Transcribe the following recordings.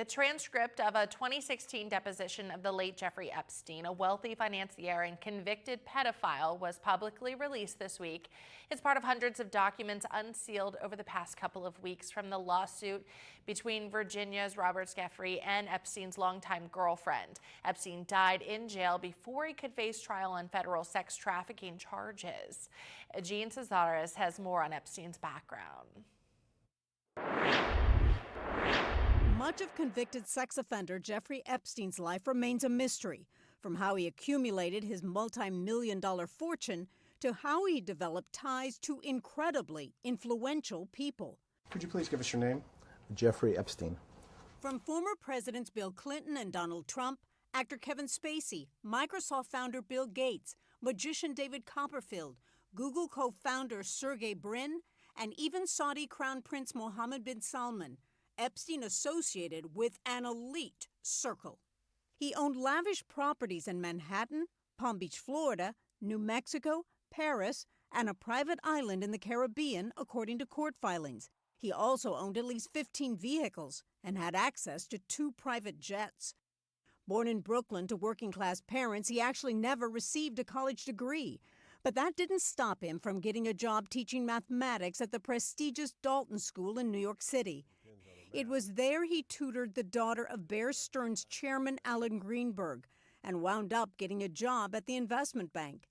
A transcript of a 2016 deposition of the late Jeffrey Epstein, a wealthy financier and convicted pedophile, was publicly released this week. It's part of hundreds of documents unsealed over the past couple of weeks from the lawsuit between Virginia's Robert Jeffrey and Epstein's longtime girlfriend. Epstein died in jail before he could face trial on federal sex trafficking charges. Jean Cesares has more on Epstein's background. Much of convicted sex offender Jeffrey Epstein's life remains a mystery, from how he accumulated his multi-million-dollar fortune to how he developed ties to incredibly influential people. Could you please give us your name? Jeffrey Epstein. From former presidents Bill Clinton and Donald Trump, actor Kevin Spacey, Microsoft founder Bill Gates, magician David Copperfield, Google co-founder Sergey Brin, and even Saudi Crown Prince Mohammed bin Salman, Epstein associated with an elite circle. He owned lavish properties in Manhattan, Palm Beach, Florida, New Mexico, Paris, and a private island in the Caribbean, according to court filings. He also owned at least 15 vehicles and had access to 2 private jets. Born in Brooklyn to working-class parents, he actually never received a college degree. But that didn't stop him from getting a job teaching mathematics at the prestigious Dalton School in New York City. It was there he tutored the daughter of Bear Stearns chairman Alan Greenberg and wound up getting a job at the investment bank.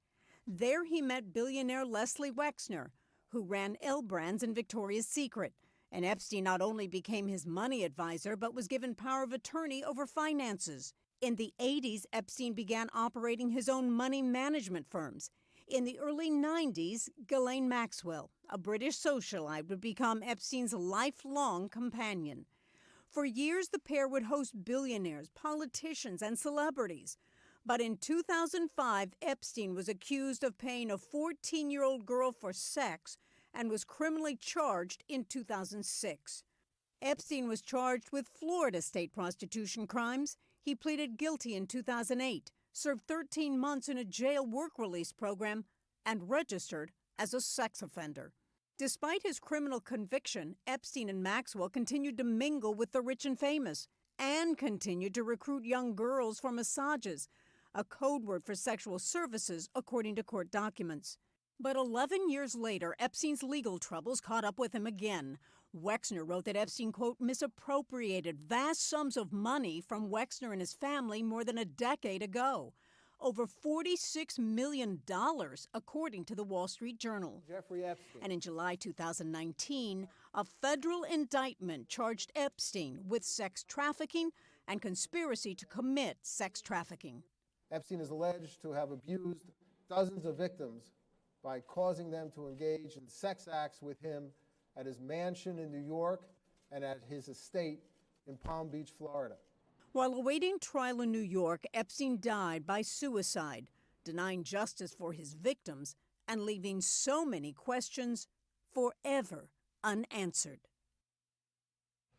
There he met billionaire Leslie Wexner, who ran L Brands and Victoria's Secret. And Epstein not only became his money advisor, but was given power of attorney over finances. In the 80s, Epstein began operating his own money management firms. In the early 90s, Ghislaine Maxwell, a British socialite, would become Epstein's lifelong companion. For years, the pair would host billionaires, politicians, and celebrities. But in 2005, Epstein was accused of paying a 14-year-old girl for sex and was criminally charged in 2006. Epstein was charged with Florida state prostitution crimes. He pleaded guilty in 2008. Served 13 months in a jail work release program, and registered as a sex offender. Despite his criminal conviction, Epstein and Maxwell continued to mingle with the rich and famous and continued to recruit young girls for massages, a code word for sexual services, according to court documents. But 11 years later, Epstein's legal troubles caught up with him again. Wexner wrote that Epstein, quote, misappropriated vast sums of money from Wexner and his family more than a decade ago. Over $46 million, according to the Wall Street Journal. Jeffrey Epstein. And in July 2019, a federal indictment charged Epstein with sex trafficking and conspiracy to commit sex trafficking. Epstein is alleged to have abused dozens of victims by causing them to engage in sex acts with him at his mansion in New York and at his estate in Palm Beach, Florida. While awaiting trial in New York, Epstein died by suicide, denying justice for his victims and leaving so many questions forever unanswered.